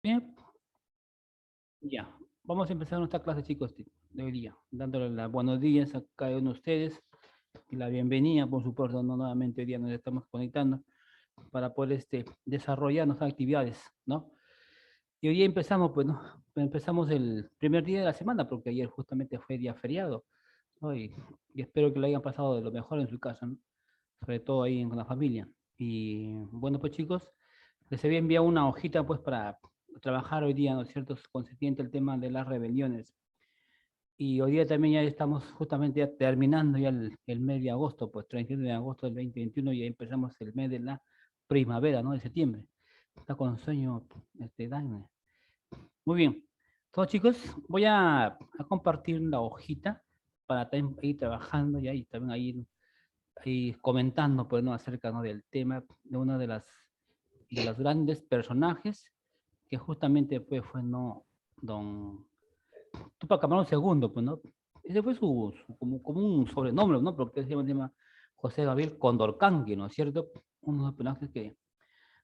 Bien, ya. Vamos a empezar nuestra clase, chicos, de hoy día, dándole los buenos días a cada uno de ustedes y la bienvenida, por supuesto, no nuevamente hoy día nos estamos conectando para poder desarrollar nuestras actividades, ¿no? Y hoy día empezamos, pues, ¿no? Empezamos el primer día de la semana, porque ayer justamente fue día feriado, ¿no? Y espero que lo hayan pasado de lo mejor en su casa, ¿no? Sobre todo ahí con la familia. Y bueno, pues chicos, les había enviado una hojita pues para trabajar hoy día, ¿no es cierto?, concerniente el tema de las rebeliones. Y hoy día también ya estamos justamente ya terminando ya el mes de agosto, pues 31 de agosto del 2021, y ya empezamos el mes de la primavera, ¿no? De septiembre. Está con sueño, Dagny. Muy bien. Entonces, chicos, voy a compartir la hojita para también ir trabajando ya y también ahí comentando, pues, ¿no? Acerca, ¿no? Del tema de una de los grandes personajes que justamente pues, fue, ¿no? Don Tupac Amaru II, pues, ¿no? Ese fue como un sobrenombre, ¿no? Porque se llama José Gabriel Condorcanqui, ¿no es cierto? Uno de los personajes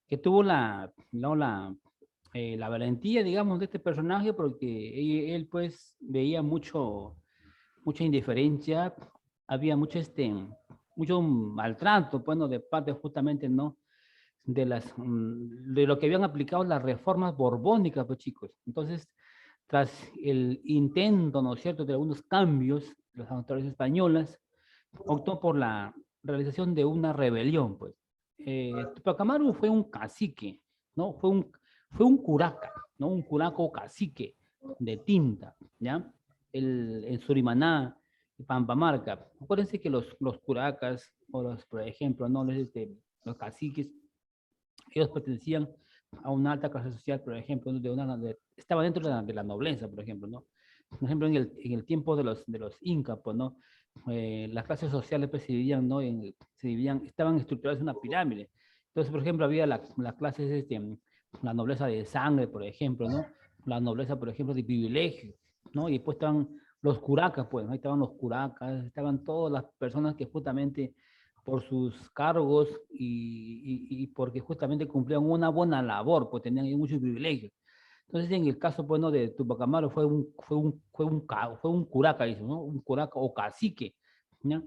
que tuvo la valentía, digamos, de este personaje, porque él pues, veía mucha indiferencia, había mucho maltrato, bueno, de parte justamente, ¿no? De lo que habían aplicado las reformas borbónicas, pues chicos. Entonces, tras el intento, ¿no es cierto?, de algunos cambios, de las autoridades españolas optó por la realización de una rebelión, pues. Tupac Amaru fue un cacique, ¿no? Fue un curaca, ¿no? Un curaco cacique de tinta, ¿ya? En Surimaná, Pampamarca. Acuérdense que los curacas, por ejemplo, ¿no? Los caciques, ellos pertenecían a una alta clase social, por ejemplo, estaba dentro de la nobleza, por ejemplo, ¿no? Por ejemplo, en el tiempo de los incas, pues, ¿no? Las clases sociales pues, ¿no? Estaban estructuradas en una pirámide. Entonces, por ejemplo, había las clases, la nobleza de sangre, por ejemplo, ¿no? La nobleza, por ejemplo, de privilegio, ¿no? Y después estaban los curacas, pues, ¿no? Ahí estaban los curacas, estaban todas las personas que justamente por sus cargos y porque justamente cumplían una buena labor, pues tenían muchos privilegios. Entonces, en el caso, bueno, de Tupac Amaru fue un curaca, dice, ¿no? Un curaca o cacique, ¿no?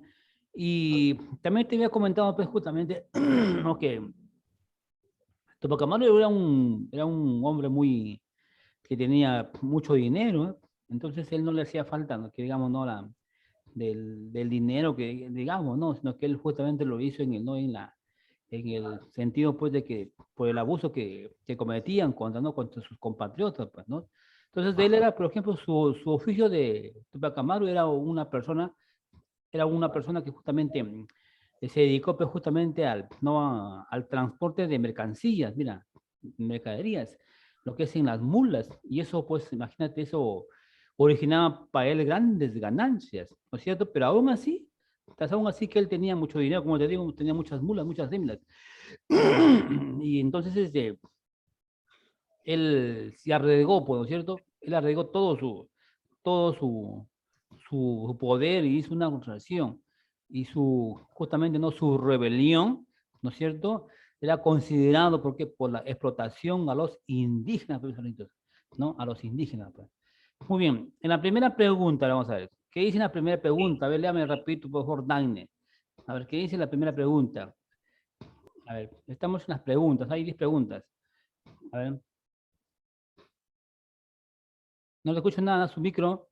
Y también te había comentado, pues, justamente, ¿no? Que Tupac Amaru era un hombre que tenía mucho dinero, ¿no? Entonces, él no le hacía falta, ¿no? Que digamos, ¿no? Del dinero que, digamos, ¿no? Sino que él justamente lo hizo ¿no? En el sentido, pues, de que por el abuso que cometían ¿no? Contra sus compatriotas, pues, ¿no? Entonces, de él era, por ejemplo, su oficio de Tupac Amaru era una persona que justamente se dedicó, pues, justamente al transporte de mercancías, mira, mercaderías, lo que es en las mulas, y eso, pues, imagínate, eso originaba para él grandes ganancias, ¿no es cierto? Pero aún así que él tenía mucho dinero, como te digo, tenía muchas mulas, muchas hembras. Y entonces él se arregló, pues, ¿no es cierto? Él arregló todo su poder y hizo una contracción. Y justamente, ¿no? Su rebelión, ¿no es cierto? Era considerado porque por la explotación a los indígenas, pues, ¿no? A los indígenas, pues. Muy bien, en la primera pregunta, vamos a ver. ¿Qué dice en la primera pregunta? A ver, léame rapidito, por favor, Dagne. A ver, ¿qué dice la primera pregunta? A ver, estamos en las preguntas, hay 10 preguntas. A ver, no le escucho nada, su micro.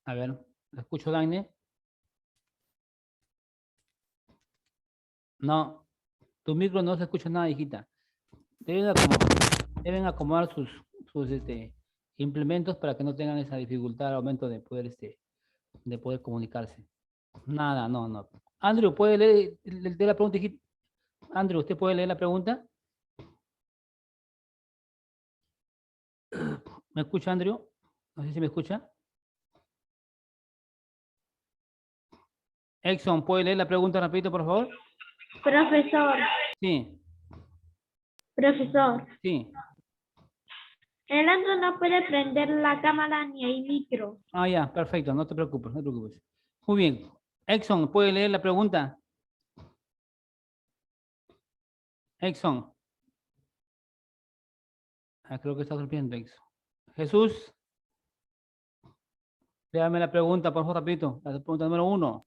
A ver, ¿le escucho, Dagne? No, tu micro no se escucha nada, hijita. Deben acomodar sus implementos para que no tengan esa dificultad al momento de poder comunicarse. Nada, no, no. Andrew, ¿puede leer la pregunta, hijita? Andrew, ¿usted puede leer la pregunta? ¿Me escucha, Andrew? No sé si me escucha. Exxon, ¿puede leer la pregunta rapidito, por favor? Profesor, Sí, profesor, sí. Rolando no puede prender la cámara ni el micro. Ah, ya, perfecto, no te preocupes, no te preocupes. Muy bien. Exxon, ¿puede leer la pregunta? Exxon. Ah, creo que está durmiendo, Exxon. Jesús, léame la pregunta, por favor, rapidito. La pregunta número 1.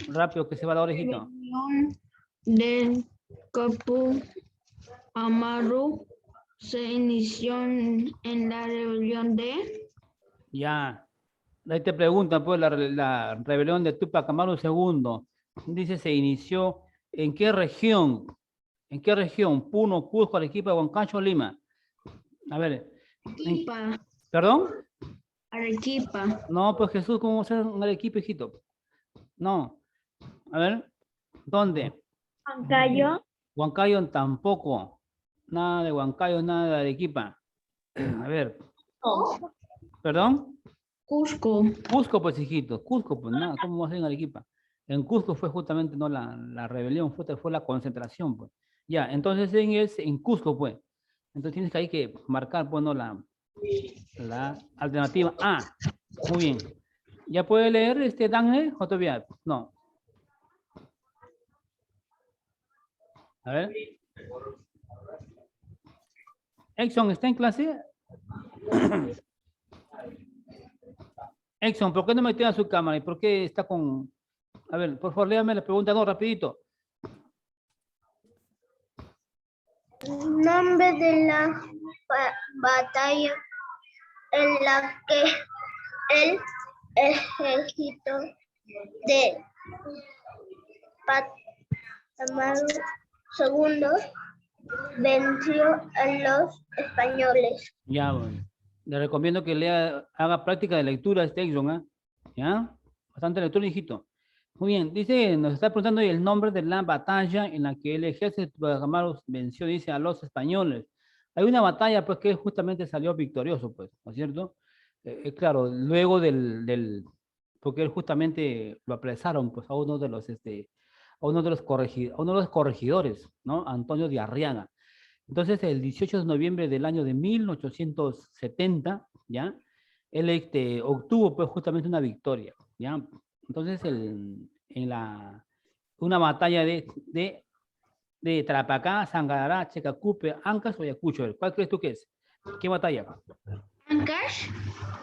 Rápido, que se va la orejita. Rebelión del Capu Amaru se inició en la rebelión de Ya. Ahí te preguntan, pues, la rebelión de Tupac Amaru II. Dice, se inició, ¿en qué región? ¿En qué región? Puno, Cusco, Arequipa, Huancayo, Lima. A ver. Arequipa. ¿Perdón? Arequipa. No, pues Jesús, ¿cómo va a ser un Arequipa, hijito? No. A ver, ¿dónde? Huancayo. Huancayo tampoco. Nada de Huancayo, nada de Arequipa. A ver, Oh. ¿perdón? Cusco. Cusco, pues, hijito. Cusco, pues, nada, ¿cómo va a ser en Arequipa? En Cusco fue justamente, no la rebelión, fue la concentración, pues. Ya, entonces en Cusco, pues. Entonces tienes que ahí que marcar, pues, no la alternativa A. Muy bien. ¿Ya puede leer Daniel o todavía? No. A ver. Exxon, ¿está en clase? Exxon, ¿por qué no metió a su cámara? ¿Y por qué está con...? A ver, por favor, léame la pregunta, no, rapidito. Nombre de la batalla en la que el ejército de Amaru II venció a los españoles. Ya, bueno. Le recomiendo que haga práctica de lectura Exxon, ¿ah? ¿Ya? Bastante lectura, hijito. Muy bien, dice, nos está preguntando el nombre de la batalla en la que el ejército de Amaru venció, dice, a los españoles. Hay una batalla, pues, que justamente salió victorioso, pues, ¿no es cierto? Claro, luego porque él justamente lo apresaron, pues, a uno de los, a uno de los corregidores, ¿no? Antonio de Arriaga. Entonces, el 18 de noviembre del año de 1870, ¿ya? Él obtuvo, pues, justamente una victoria, ¿ya? Entonces, una batalla de Tarapacá, Sangará, Checacupe, Ancash o Ayacucho. ¿Cuál crees tú que es? ¿Qué batalla? Ancash.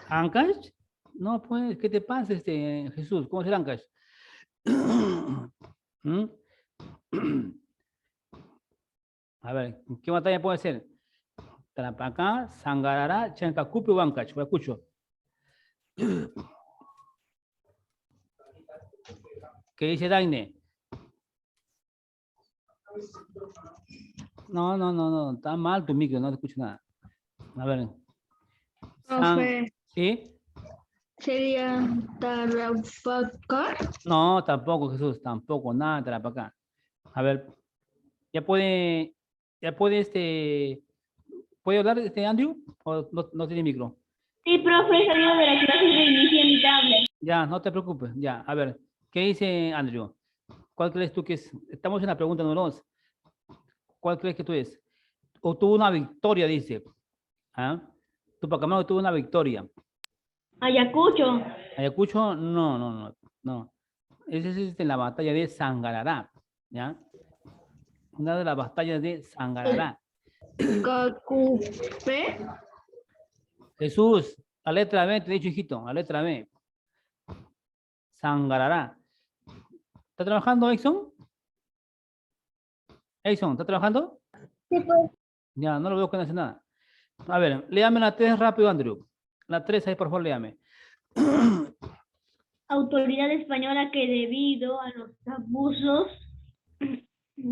¿Ancash? No, pues, ¿qué te pasa, Jesús? ¿Cómo es el Ancash? ¿Mm? A ver, ¿qué batalla puede ser? Tarapacá, Sangará, Chancacupe o Ancash, o Ayacucho. ¿Qué dice Daine? No, está mal tu micro, no te escucho nada. A ver. Profe, ¿Sí? sería Tarapacá. No, tampoco, Jesús, tampoco, nada, Tarapacá. A ver, ¿puede hablar Andrew? ¿O no tiene micro? Sí, profe, he salido de la clase y reinicié mi tablet. Ya, no te preocupes, ya, a ver, ¿qué dice Andrew? ¿Cuál crees tú que es? Estamos en la pregunta número 2. ¿Cuál crees que tú es? Obtuvo una victoria, dice. ¿Ah? Tupac Amaru tuvo una victoria. Ayacucho. Ayacucho, no. Esa es en la batalla de Sangarará, ¿ya? Una de las batallas de Sangarará. Cacupe. Jesús, la letra B, te he dicho, hijito, la letra B. Sangarará. ¿Está trabajando, Exxon? Exxon, ¿está trabajando? Sí, pues. Ya, no lo veo que no hace nada. A ver, léame la 3 rápido, Andrew. La 3 ahí, por favor, léame. Autoridad española que debido a los abusos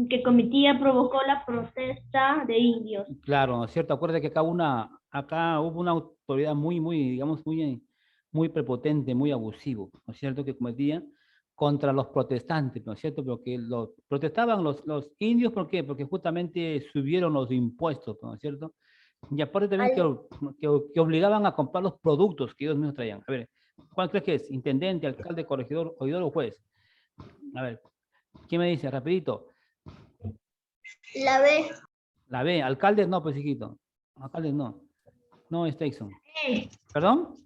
que cometía provocó la protesta de indios. Claro, ¿no es cierto? Acuérdate que acá hubo una autoridad digamos, muy prepotente, muy abusivo, ¿no es cierto? Que cometía contra los protestantes, ¿no es cierto? Porque protestaban los indios, ¿por qué? Porque justamente subieron los impuestos, ¿no es cierto? Y aparte también que obligaban a comprar los productos que ellos mismos traían. A ver, ¿cuál crees que es? ¿Intendente, alcalde, corregidor, oidor o juez? A ver, ¿quién me dice? Rapidito. La B. La B, alcaldes no, pues hijito. Alcaldes no. No, es Tyson. E. ¿Perdón?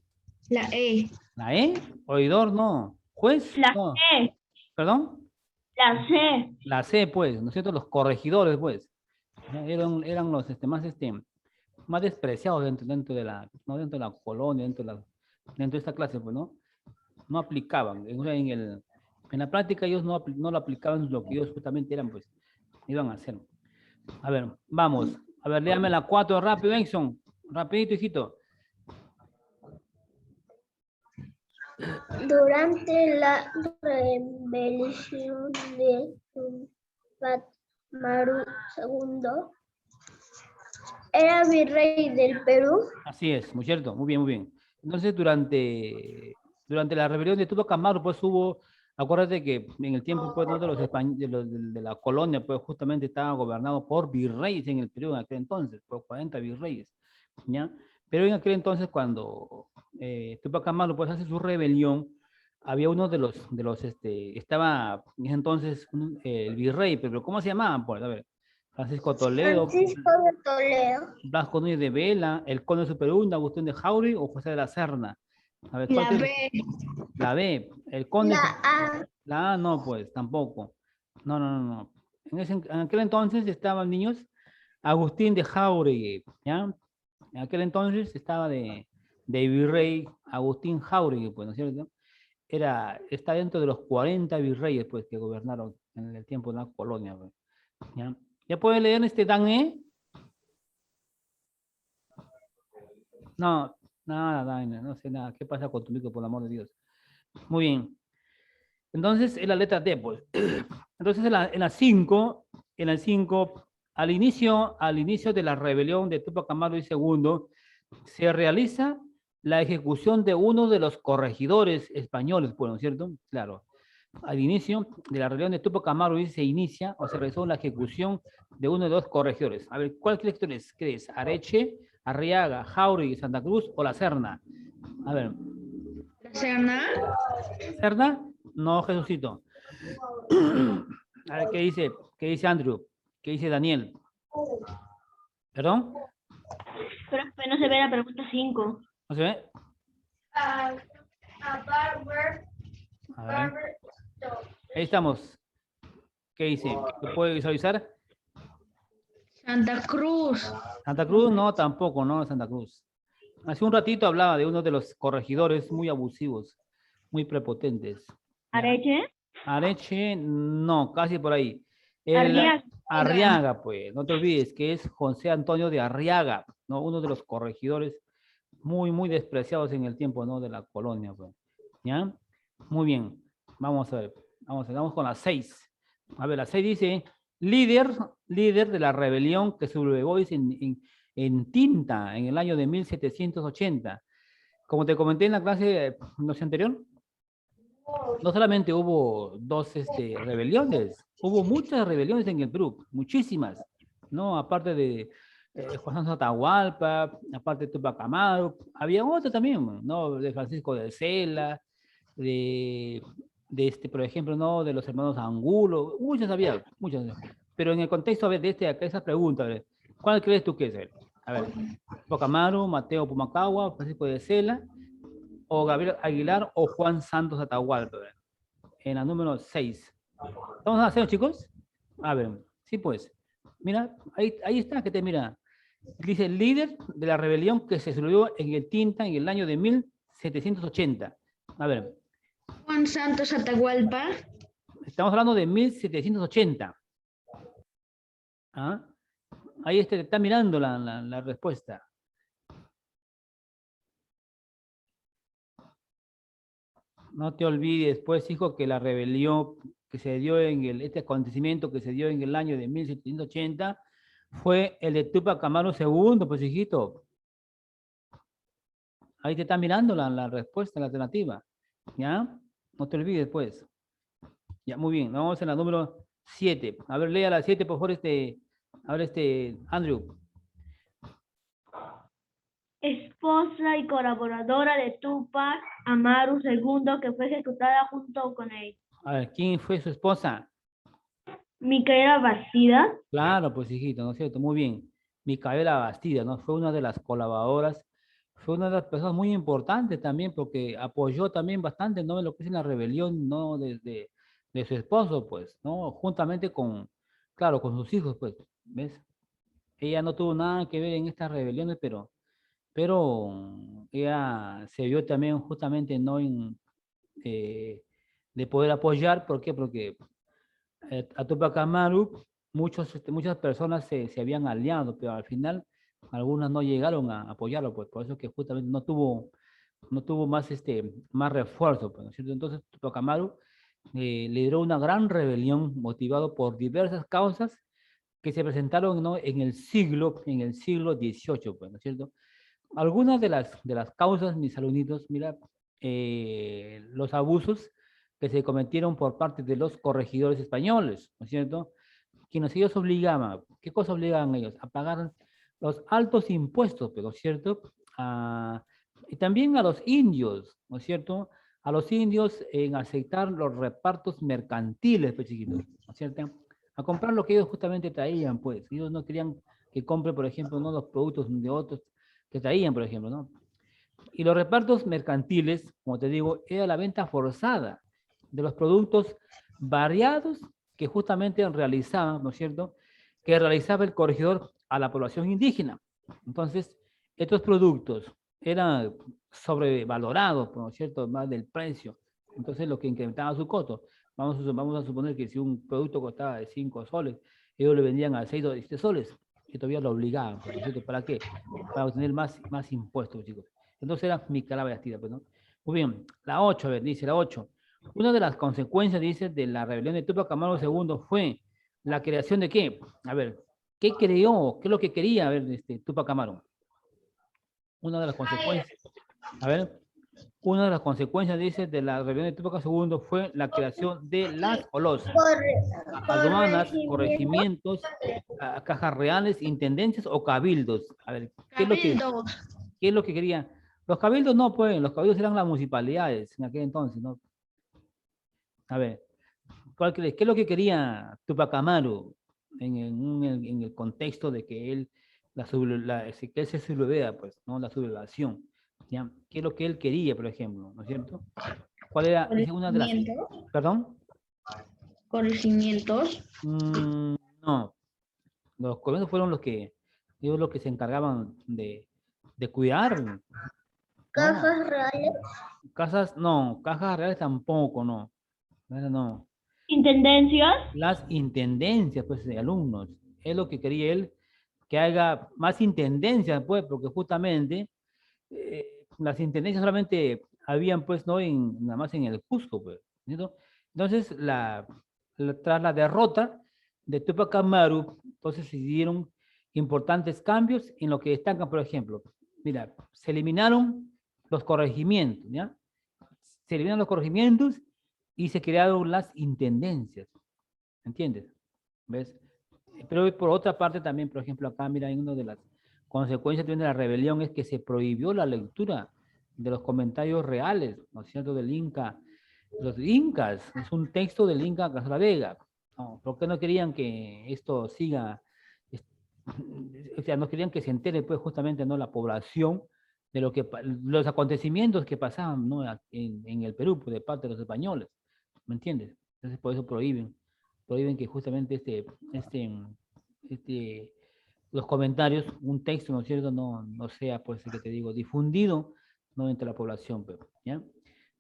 La E. ¿La E? Oidor, no. ¿Juez? La No. C. ¿Perdón? La C. La C, pues, ¿no es cierto? Los corregidores, pues. Eran los más despreciados dentro de la, no dentro de la colonia, dentro de esta clase, pues, ¿no? No aplicaban. En la práctica ellos no lo aplicaban lo que ellos justamente eran, pues, iban a hacer. A ver, vamos. A ver, léame la 4 rápido, Enson. Rapidito, hijito. Durante la rebelión de Tupac Amaru II, era virrey del Perú. Así es, muy cierto, muy bien, muy bien. Entonces, durante la rebelión de Tupac Amaru, pues hubo, acuérdate que en el tiempo pues, ¿no? de la colonia, pues justamente estaba gobernado por virreyes en el Perú en aquel entonces, por 40 virreyes, ¿ya? Pero en aquel entonces, cuando Tupac Amaru pues hace su rebelión, había uno estaba en ese entonces el virrey, pero ¿cómo se llamaban? Pues, a ver, Francisco Toledo, Francisco de Toledo. Blasco Núñez de Vela, el conde de Superunda, Agustín de Jauregui o José de la Serna. A ver, ¿cuál La crees? B. La B, el conde. La A. La A no, pues, tampoco. No, no, no, no. En aquel entonces estaban niños Agustín de Jauregui, ¿ya? En aquel entonces estaba de virrey Agustín Jauregui, pues, ¿no es cierto? Está dentro de los 40 virreyes, pues, que gobernaron en el tiempo de la colonia, pues, ¿ya? ¿Ya puede leer Dan E? No, nada, no sé nada. ¿Qué pasa con tu micro, por el amor de Dios? Muy bien. Entonces, es la letra D, pues. Entonces, en la 5, al inicio de la rebelión de Tupac Amaru II, se realiza la ejecución de uno de los corregidores españoles, pues, ¿no es cierto? Claro. Al inicio de la rebelión de Tupac Amaru se inicia o se realizó la ejecución de uno de los corregidores. A ver, ¿cuál crees que es? ¿Crees Areche, Arriaga, Jauregui, Santa Cruz o La Serna? A ver. La Serna. ¿Serna? No, Jesucito. A ver, ¿qué dice Andrew? ¿Qué dice Daniel? ¿Perdón? Pero no se ve la pregunta 5. ¿No se ve? A ver. Ahí estamos. ¿Qué dice? ¿Lo puede visualizar? Santa Cruz. Santa Cruz, no, tampoco, no, Santa Cruz. Hace un ratito hablaba de uno de los corregidores muy abusivos, muy prepotentes. Areche. Areche, no, casi por ahí. Arriaga. Arriaga, pues, no te olvides que es José Antonio de Arriaga, ¿no? Uno de los corregidores muy, muy despreciados en el tiempo, ¿no? De la colonia, pues. ¿Ya? Muy bien. Vamos a ver. Vamos con la 6. A ver, la 6 dice, líder de la rebelión que sublevó en Tinta en el año de 1780. Como te comenté en la clase no sé, anterior, no solamente hubo dos rebeliones, hubo muchas rebeliones en el Perú, muchísimas, ¿no? Aparte de Juan Santos Atahualpa, aparte de Tupac Amaru, había otras también, ¿no? De Francisco de Cela, por ejemplo, ¿no? De los hermanos Angulo, muchas había, muchas. Pero en el contexto, a ver, de esa pregunta, a ver, ¿cuál crees tú que es él? A ver, Tupac Amaru, Mateo Pumacahua, Francisco de Cela, o Gabriel Aguilar, o Juan Santos Atahualpa, a ver, en la número 6. ¿Estamos haciendo, chicos? A ver, sí, pues. Mira, ahí está, que te mira. Dice, líder de la rebelión que se celebró en el Tinta en el año de 1780. A ver. Juan Santos Atahualpa. Estamos hablando de 1780. ¿Ah? Ahí está mirando la respuesta. No te olvides, pues, hijo, que la rebelión que se dio este acontecimiento que se dio en el año de 1780 fue el de Tupac Amaru II, pues, hijito. Ahí te está mirando la respuesta, la alternativa. ¿Ya? No te olvides, pues. Ya, muy bien. Vamos en la número 7. A ver, lea la 7, por favor, a ver, Andrew. Esposa y colaboradora de Tupac Amaru II, que fue ejecutada junto con él. A ver, ¿quién fue su esposa? Micaela Bastida. Claro, pues, hijito, ¿no es cierto? Muy bien. Micaela Bastida, ¿no? Fue una de las colaboradoras fue una de las personas muy importantes también porque apoyó también bastante, ¿no? Lo que es la rebelión, ¿no? De su esposo, pues, ¿no? Juntamente con, claro, con sus hijos, pues, ¿ves? Ella no tuvo nada que ver en estas rebeliones, pero ella se vio también justamente, ¿no? Eh, de poder apoyar, ¿por qué? Porque a Tupac Amaru muchas personas se habían aliado, pero al final algunas no llegaron a apoyarlo, pues por eso que justamente no tuvo más refuerzo, pues, ¿no es cierto? Entonces Tupac Amaru lideró una gran rebelión motivado por diversas causas que se presentaron, ¿no? en el siglo XVIII, pues, ¿no es cierto? Algunas de las causas, mis alumnitos, mira, los abusos que se cometieron por parte de los corregidores españoles, ¿no es cierto? Quienes ellos obligaban, ¿qué cosa obligaban ellos? A pagar los altos impuestos, pero cierto, y también a los indios, ¿no es cierto? A los indios en aceptar los repartos mercantiles, pues chiquitos, ¿no es cierto? A comprar lo que ellos justamente traían, pues. Ellos no querían que compre, por ejemplo, no los productos de otros que traían, por ejemplo, ¿no? Y los repartos mercantiles, como te digo, era la venta forzada de los productos variados que justamente realizaba, ¿no es cierto?, que realizaba el corregidor a la población indígena. Entonces, estos productos eran sobrevalorados, ¿no es cierto?, más del precio. Entonces, lo que incrementaba su costo. Vamos a suponer que si un producto costaba de 5 soles, ellos le vendían a 6 o 7 soles, y todavía lo obligaban, ¿no es cierto? ¿Para qué? Para obtener más impuestos, chicos. Entonces era mi cara vestida, pues, ¿no? Muy bien, la 8, a ver, dice la 8. Una de las consecuencias, dice, de la rebelión de Tupac Amaru II fue la creación de qué. A ver, ¿qué creó? ¿Qué es lo que quería, a ver, Tupac Amaru? Una de las consecuencias, a ver, una de las consecuencias, dice, de la rebelión de Tupac II fue la creación de las o los aduanas, corregimientos, cajas reales, intendencias o cabildos. A ver, Cabildos. ¿qué es lo que quería? Los cabildos no pueden, los cabildos eran las municipalidades en aquel entonces, ¿no? A ver, ¿qué es lo que quería Tupac Amaru en el contexto de que él, que él se sublevea, pues, ¿no? La sublevación, ¿ya? ¿Qué es lo que él quería, por ejemplo, ¿no es cierto? ¿Cuál era? Dice una de las... Conocimientos. ¿Perdón? Conocimientos. No, los colombianos fueron ellos los que se encargaban de cuidar, ¿no? Cajas reales. Cajas reales tampoco, no. No. Intendencias. Las intendencias, pues, de alumnos. Es lo que quería él, que haga más intendencias, pues, porque justamente las intendencias solamente habían, pues, no nada más en el Cusco, pues, ¿no? Entonces, tras la derrota de Tupac Amaru, entonces se dieron importantes cambios en lo que destacan, por ejemplo, mira, se eliminaron los corregimientos, ¿ya? Se eliminaron los corregimientos y se crearon las intendencias, ¿entiendes? ¿Ves? Pero por otra parte también, por ejemplo, acá, mira, una de las consecuencias también de la rebelión es que se prohibió la lectura de los comentarios reales, ¿no es cierto?, del Inca. Los incas, es un texto del Inca Casablanca. ¿No? ¿Por qué no querían que esto siga? O sea, no querían que se entere, pues, justamente, ¿no?, la población de los acontecimientos que pasaban, ¿no?, en el Perú, pues, de parte de los españoles, ¿me entiendes? Entonces, por eso prohíben que justamente los comentarios, un texto, ¿no es cierto?, no sea, pues, que te digo, difundido, ¿no?, entre la población, pero, ¿ya?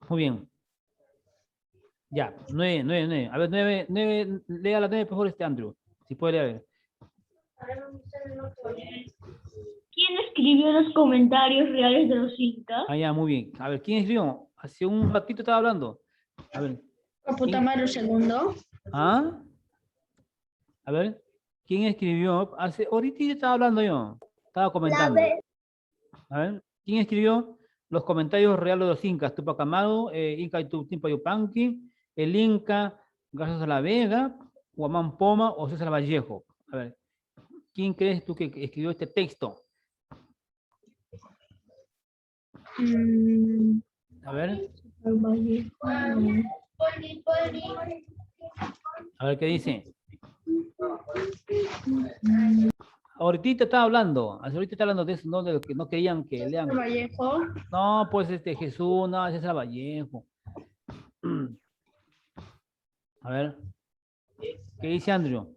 Muy bien. Ya, 9. A ver, 9, lea la 9, por favor, Andrew. Si puede leer. ¿Quién escribió los comentarios reales de los incas? Ah, ya, muy bien. A ver, ¿quién escribió? Hace un ratito estaba hablando. A ver. Tupac Amaru II. ¿Ah? A ver, ¿quién escribió? Ahorita estaba hablando yo. Estaba comentando. A ver, ¿quién escribió los comentarios reales de los incas? Tupac Amaru, Inca Timpa Yupanqui, el Inca Garza de la Vega, Guamán Poma o César Vallejo. A ver, ¿quién crees tú que escribió este texto? A ver. A ver qué dice. Ahorita estaba hablando, ahorita está hablando de eso, ¿no? De lo que no querían que lean. Vallejo. No, pues Jesús, no, César Vallejo. A ver, ¿qué dice Andrew?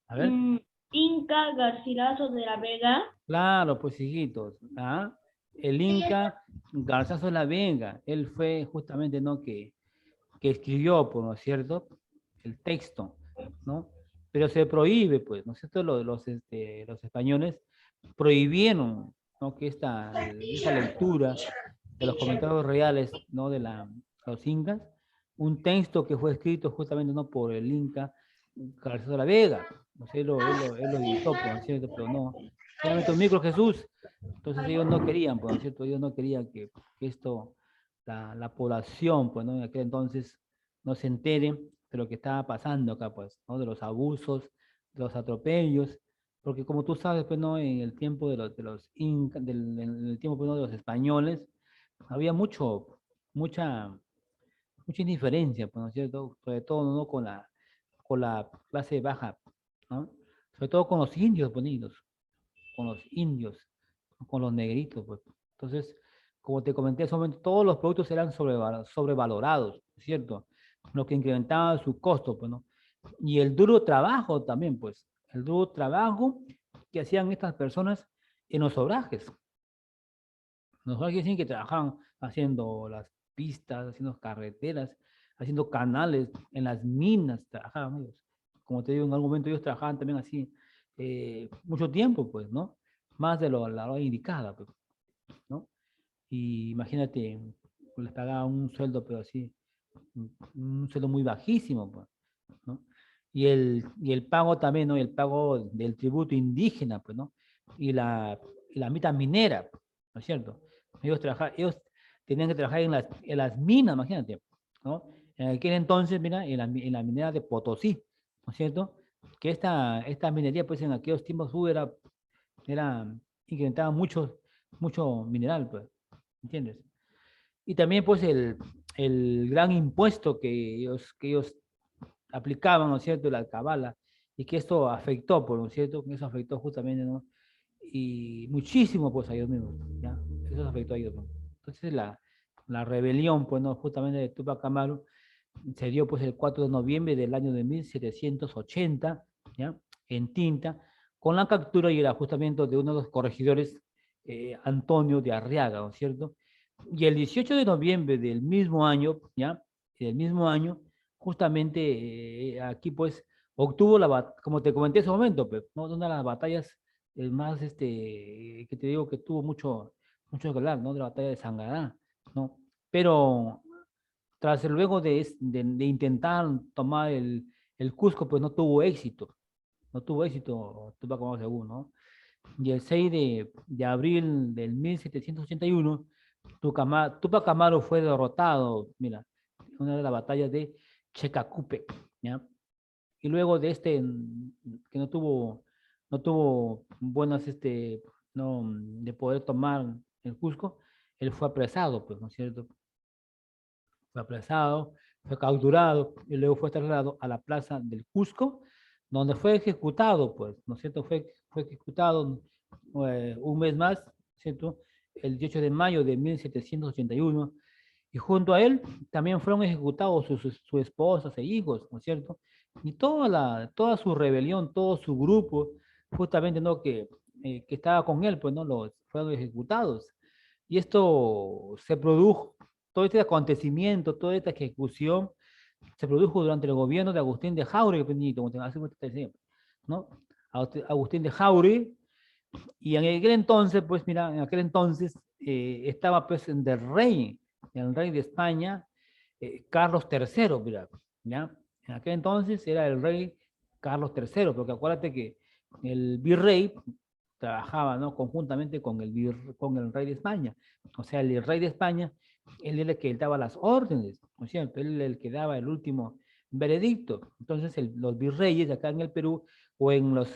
A ver, Inca Garcilaso de la Vega. claro, pues hijitos. ¿Ah? El Inca Garzazo de la Vega, él fue justamente, ¿no? Que escribió, pues, ¿no es cierto? El texto, ¿no? Pero se prohíbe, pues, ¿no es cierto? Los españoles prohibieron, ¿no? Que esta lectura de los comentarios reales, ¿no? De los incas, un texto que fue escrito justamente, ¿no? Por el Inca Garcilaso de la Vega. O sea, él lo editó, pues, ¿no es cierto? Pero no, solamente un micro Jesús. Entonces ellos no querían, pues, ¿no es cierto? Ellos no querían que esto, la población, pues, ¿no? En aquel entonces no se entere de lo que estaba pasando acá, pues, ¿no? De los abusos, de los atropellos, porque como tú sabes, pues, ¿no? En el tiempo de los incas, en el tiempo, pues, ¿no? De los españoles, había mucha, mucha indiferencia, pues, ¿no es cierto? Sobre todo, ¿no? Con la clase baja, ¿no? Sobre todo con los indios bonitos, con los indios, con los negritos, pues. Entonces, como te comenté en ese momento, todos los productos eran sobrevalorados, ¿cierto? Lo que incrementaba su costo, pues, ¿no? Y el duro trabajo también, pues, el duro trabajo que hacían estas personas en los obrajes. Los obrajes dicen que trabajaban haciendo las pistas, haciendo carreteras, haciendo canales, en las minas trabajaban ellos. Como te digo, en algún momento ellos trabajaban también así mucho tiempo, pues, ¿no? Más de la hora indicada, pues, ¿no? Y imagínate, les pagaban un sueldo, pero así, un sueldo muy bajísimo, pues, ¿no? Y el pago también, ¿no? El pago del tributo indígena, pues, ¿no? Y la mitad minera, ¿no es cierto? Ellos tenían que trabajar en las minas, imagínate, ¿no? En aquel entonces, mira, en la minera de Potosí, ¿no es cierto? Que esta minería, pues, en aquellos tiempos incrementaba mucho mineral, pues, ¿entiendes? Y también, pues, el gran impuesto que ellos aplicaban, ¿no es cierto?, la cabala, y que esto afectó, ¿no es cierto?, que eso afectó justamente, ¿no? Y muchísimo, pues, a ellos mismos, ¿ya? Eso afectó a ellos, ¿no? Entonces, la rebelión, pues, ¿no?, justamente de Tupac Amaru, se dio, pues, el 4 de noviembre del año de 1780, ¿ya?, en Tinta, con la captura y el ajustamiento de uno de los corregidores, Antonio de Arriaga, ¿no es cierto? Y el 18 de noviembre del mismo año, ¿ya?, del mismo año, justamente aquí, pues, obtuvo como te comenté en ese momento, pues, ¿no?, una de las batallas más, que te digo que tuvo mucho que hablar, ¿no?, de la batalla de Sangará, ¿no? Pero luego de intentar tomar el Cusco, pues no tuvo éxito Tupac Amaru II, ¿no? Y el 6 de abril del 1781, Tupac Amaru fue derrotado, mira, en una de las batallas de Checacupe, ¿ya? Y luego de que no tuvo buenas, no, de poder tomar el Cusco, él fue apresado, pues, ¿no es cierto? Fue apresado, fue capturado y luego fue trasladado a la plaza del Cusco, donde fue ejecutado, pues, ¿no es cierto? Fue ejecutado un mes más, ¿cierto? El 18 de mayo de 1781, y junto a él también fueron ejecutados sus esposas e hijos, ¿no es cierto? Y toda su rebelión, todo su grupo, justamente, ¿no? Que estaba con él, pues, ¿no? Fueron ejecutados. Y esto se produjo, todo este acontecimiento, toda esta ejecución, se produjo durante el gobierno de Agustín de Jauregui, ¿no? Agustín de Jauregui, y en aquel entonces, pues mira, en aquel entonces estaba pues el rey de España, Carlos III, mira, ¿ya? En aquel entonces era el rey Carlos III, porque acuérdate que el virrey trabajaba, ¿no?, conjuntamente con el rey de España. O sea, el rey de España, él era el que daba las órdenes, ¿no es cierto? Él era el que daba el último veredicto. Entonces, los virreyes acá en el Perú o en los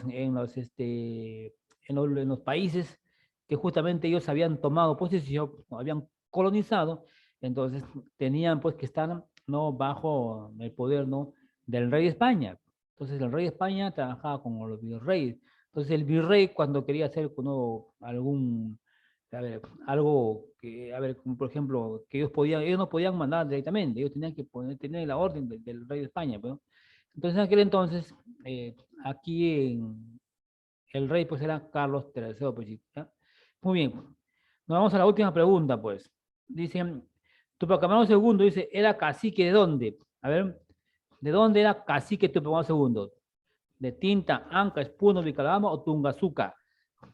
países que justamente ellos habían tomado posesión, habían colonizado, entonces tenían pues que estar, ¿no?, bajo el poder, ¿no?, del rey de España. Entonces el rey de España trabajaba con los virreyes. Entonces el virrey cuando quería hacer algún, a ver, algo que, a ver, como por ejemplo, que ellos no podían mandar directamente, ellos tenían que tener la orden del rey de España, pues, ¿no? Entonces en aquel entonces, aquí el rey pues era Carlos III, pues, ¿ya? Muy bien, nos vamos a la última pregunta, pues. Dicen, Tupac Amaru II dice, ¿era cacique de dónde? A ver, ¿de dónde era cacique Tupac Amaru II? ¿De Tinta, Anca, Espuno, Vilcabamba o Tungazuca?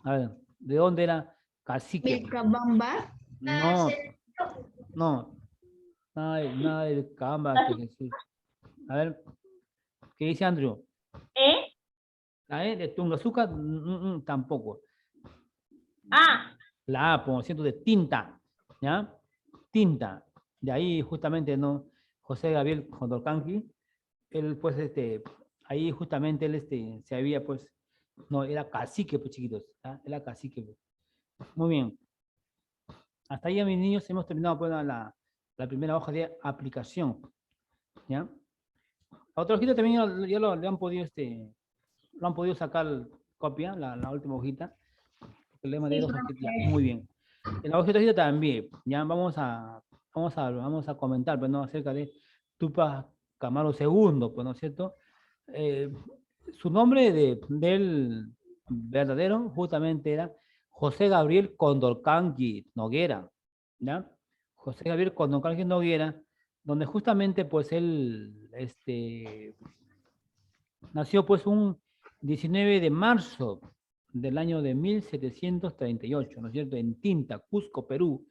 A ver, ¿de dónde era cacique? Vilcabamba. No, no, nada de Vilcabamba, que Jesús. A ver, ¿qué dice Andrew? ¿Eh? La E de Tungazuca, tampoco. Ah, La A, por ciento de Tinta, ¿ya? Tinta. De ahí justamente, ¿no? José Gabriel Condorcanqui, él pues, ahí justamente él, se había, pues, no, era cacique, pues, chiquitos, ¿ya? Era cacique, pues. Muy bien. Hasta ahí, mis niños, hemos terminado, pues, la primera hoja de aplicación, ¿ya? La otra hojita también ya le han podido, lo han podido sacar copia, la última hojita. El lema de dos hojitas, muy bien. En la hojita también, ya vamos a comentar, pues, ¿no? Acerca de Tupac Amaru II, pues, ¿no es cierto? Su nombre del verdadero justamente era José Gabriel Condorcanqui Noguera, ¿ya? José Gabriel Condorcanqui Noguera, donde justamente, pues, él, nació, pues, un 19 de marzo del año de 1738, ¿no es cierto? En Tinta, Cusco, Perú.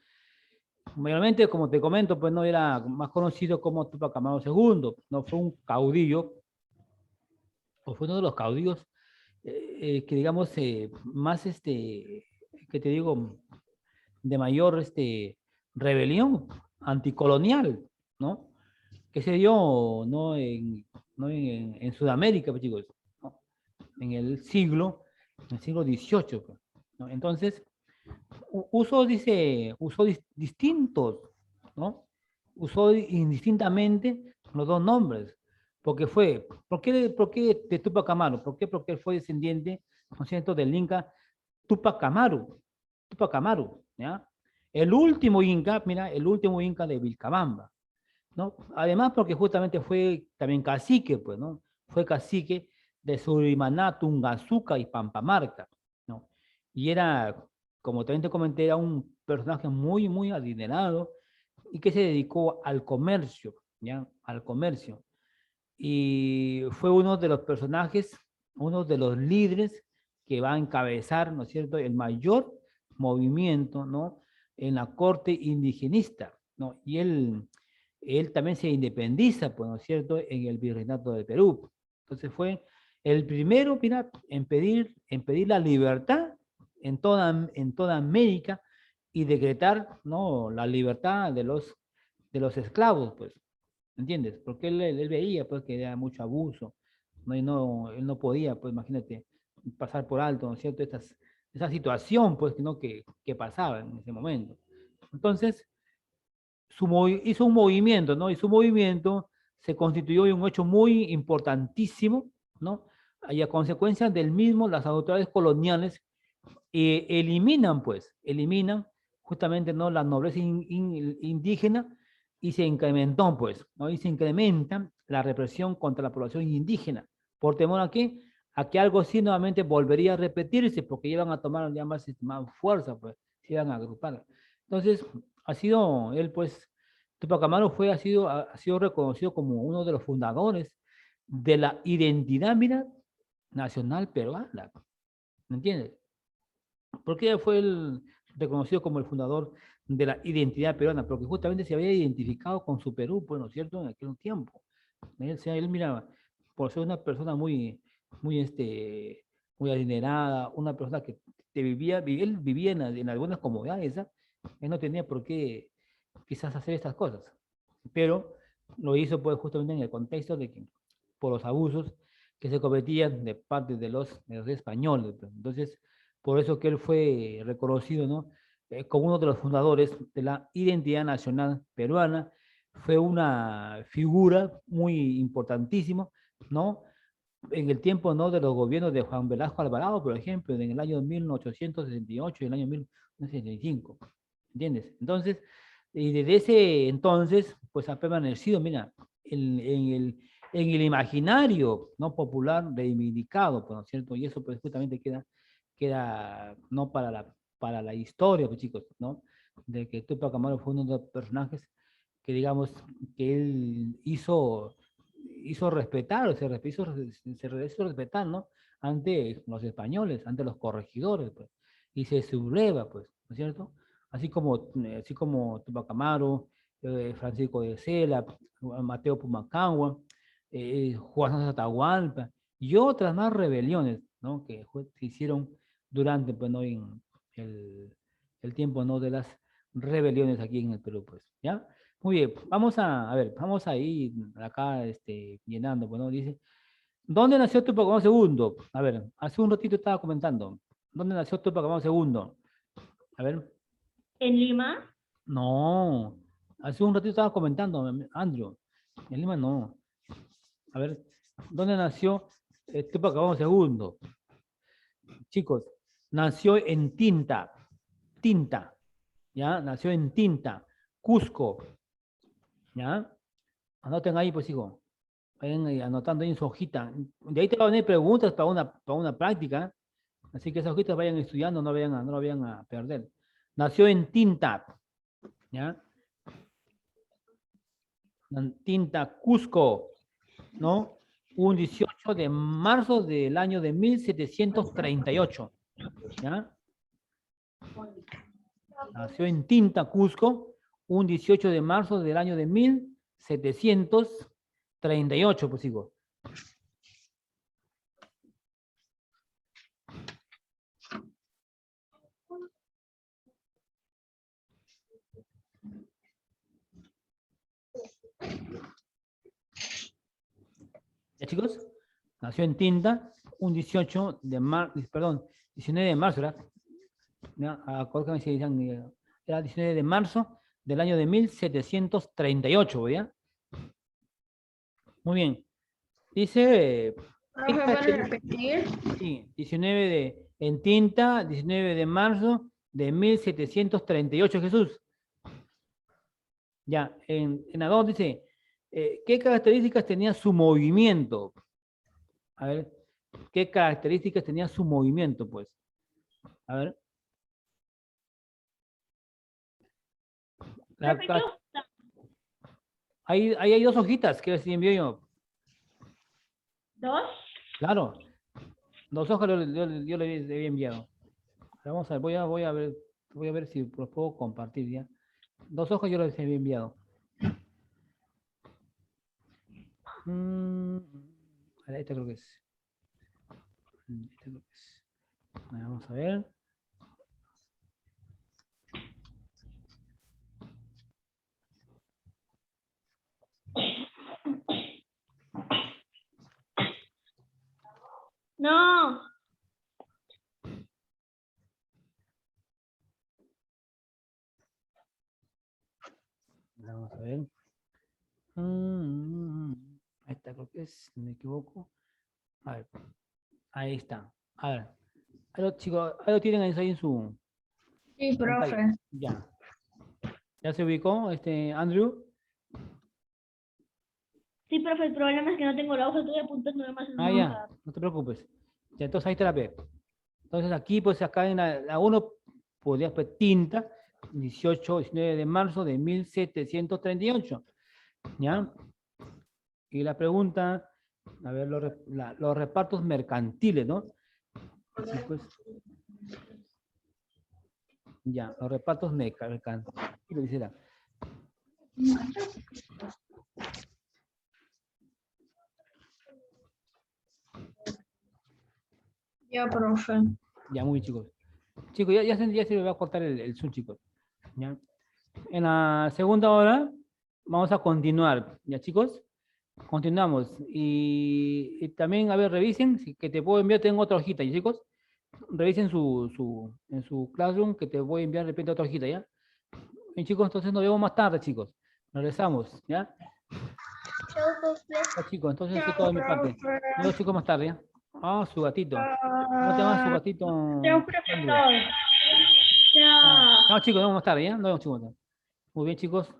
Mayormente, como te comento, pues no era más conocido como Tupac Amaru II, no fue un caudillo, o fue uno de los caudillos que digamos más, que te digo, de mayor rebelión anticolonial, ¿no? Que se dio, ¿no? ¿No? En Sudamérica, pues, chicos, ¿no? En el siglo XVIII, pues, ¿no? Entonces, usó distintos, ¿no? Usó indistintamente los dos nombres, porque ¿por qué de Tupac Amaru? ¿Por qué? Porque él fue descendiente, ¿no es cierto?, del Inca Tupac Amaru, ¿ya? El último Inca, mira, el último Inca de Vilcabamba, ¿no? Además porque justamente fue también cacique, pues, ¿no? Fue cacique de Surimaná, Tungazuca y Pampamarca, ¿no? Y era, como también te comenté, era un personaje muy, muy adinerado y que se dedicó al comercio, ¿ya? Al comercio. Y fue uno de los personajes, uno de los líderes que va a encabezar, ¿no es cierto?, el mayor movimiento, ¿no?, en la corte indigenista, ¿no? Y él también se independiza, pues, ¿no es cierto?, en el virreinato de Perú. Entonces fue el primero, mira, en pedir la libertad en toda América y decretar, ¿no?, la libertad de los esclavos, pues, ¿entiendes? Porque él veía, pues, que era mucho abuso, ¿no? Y él no podía, pues, imagínate, pasar por alto, ¿no es cierto?, esa situación, pues, ¿no? que pasaba en ese momento. Entonces, hizo un movimiento, ¿no? Y su movimiento se constituyó en un hecho muy importantísimo, ¿no? Y a consecuencia del mismo, las autoridades coloniales eliminan justamente, ¿no?, la nobleza indígena y se incrementó, pues, ¿no? Y se incrementa la represión contra la población indígena. ¿Por temor a qué? A que algo así nuevamente volvería a repetirse, porque iban a tomar ya más fuerza, pues, se iban a agrupar. Entonces, él, pues, Tupac Amaru ha sido reconocido como uno de los fundadores de la identidad, mira, nacional peruana. ¿Me entiendes? ¿Por qué fue él reconocido como el fundador de la identidad peruana? Porque justamente se había identificado con su Perú, pues, ¿no es cierto?, en aquel tiempo. Él miraba, por ser una persona muy, muy adinerada, una persona que él vivía en algunas comodidades, ¿ah? Él no tenía por qué quizás hacer estas cosas, pero lo hizo, pues, justamente en el contexto de que, por los abusos que se cometían de parte de los españoles, pues. Entonces, por eso que él fue reconocido, ¿no?, como uno de los fundadores de la identidad nacional peruana, fue una figura muy importantísima, ¿no? En el tiempo, ¿no?, de los gobiernos de Juan Velasco Alvarado, por ejemplo, en el año 1868 y el año 1965, ¿entiendes? Entonces, y desde ese entonces, pues ha permanecido, mira, en el imaginario no popular reivindicado, pues, ¿no es cierto? Y eso pues justamente queda no para la historia, pues chicos, ¿no? De que Tupac Amaru fue uno de los personajes que digamos que él hizo respetar, se hizo respetar, ¿no? Ante los españoles, ante los corregidores, pues, y se subleva, pues, ¿no es cierto? Así como Tupac Amaru, Francisco de Sela, Mateo Pumacahua, Juan Sáenz Atahualpa, y otras más rebeliones, ¿no?, que se hicieron durante, pues, ¿no?, en el tiempo, ¿no?, de las rebeliones aquí en el Perú, pues, ¿ya? Muy bien, a ver, vamos a ir acá llenando, pues, ¿no? Dice, ¿dónde nació Tupac Amaru II? A ver, hace un ratito estaba comentando. ¿Dónde nació Tupac Amaru II? A ver. ¿En Lima? No, hace un ratito estaba comentando, Andrew. En Lima no. A ver, ¿dónde nació Tupac Amaru II? Chicos, nació en Tinta, ¿ya? Nació en Tinta, Cusco, ¿ya? Anoten ahí, pues, hijo. Vayan anotando ahí en su hojita. De ahí te van a venir preguntas para una práctica. Así que esas hojitas vayan estudiando, no lo vayan a perder. Nació en Tinta, ¿ya? Tinta, Cusco, ¿no? Un 18 de marzo del año de 1738, ¿ya? Nació en Tinta, Cusco, un 18 de marzo del año de 1738, pues digo. ¿Ya, chicos? Nació en Tinta, un 18 de marzo, perdón, 19 de marzo, ¿verdad? Acuérdenme si decían, era 19 de marzo del año de 1738, ¿ya? Muy bien. Dice, Profe, ¿puede repetir? sí, en Tinta, 19 de marzo de 1738, Jesús. Ya, en Adón dice, ¿qué características tenía su movimiento? A ver, ¿qué características tenía su movimiento, pues? A ver. Ahí hay dos hojitas que les envío yo. ¿Dos? Claro, dos hojas yo le había enviado. Vamos a ver, voy a ver si los puedo compartir ya. Dos hojas yo les había enviado. Esta creo que es. Esta creo que es. Vamos a ver. No. Vamos a ver. Esta creo que es, si no me equivoco. A ver, ahí está. A ver, chicos, ahí lo tienen ahí en su Sí, pantalla. profe. Ya. ¿Ya se ubicó, Andrew? Sí, profe, el problema es que no tengo la hoja, estoy apuntando nomás en una Ya, hoja. no te preocupes. Ya, entonces ahí te la ve. Entonces aquí, pues acá en la 1, podrías ver Tinta, 19 de marzo de 1738. ¿Ya? Y la pregunta, a ver, los repartos mercantiles, ¿no? Así pues, ya, los repartos mercantiles, dice la. Ya, profe. Ya, muy bien, chicos. Chicos, ya se me va a cortar el Zoom, chicos. ¿Ya? En la segunda hora vamos a continuar, ¿ya, chicos? Continuamos. Y también, a ver, revisen, que te puedo enviar, tengo otra hojita, ¿ya, chicos? Revisen en su Classroom, que te voy a enviar de repente otra hojita, ¿ya? Bien, chicos, entonces nos vemos más tarde, chicos. Regresamos, ¿ya? Chao, profe. Ya, chicos, entonces eso es todo de mi parte. Nos vemos, chicos, más tarde, ¿ya? Ah, su gatito. ¿Cómo te llama su gatito? Chao, Sandro? profesor. Ah, Chao. chao, chicos, nos vemos más tarde, ¿ya? Nos vemos, chicos. Muy bien, chicos.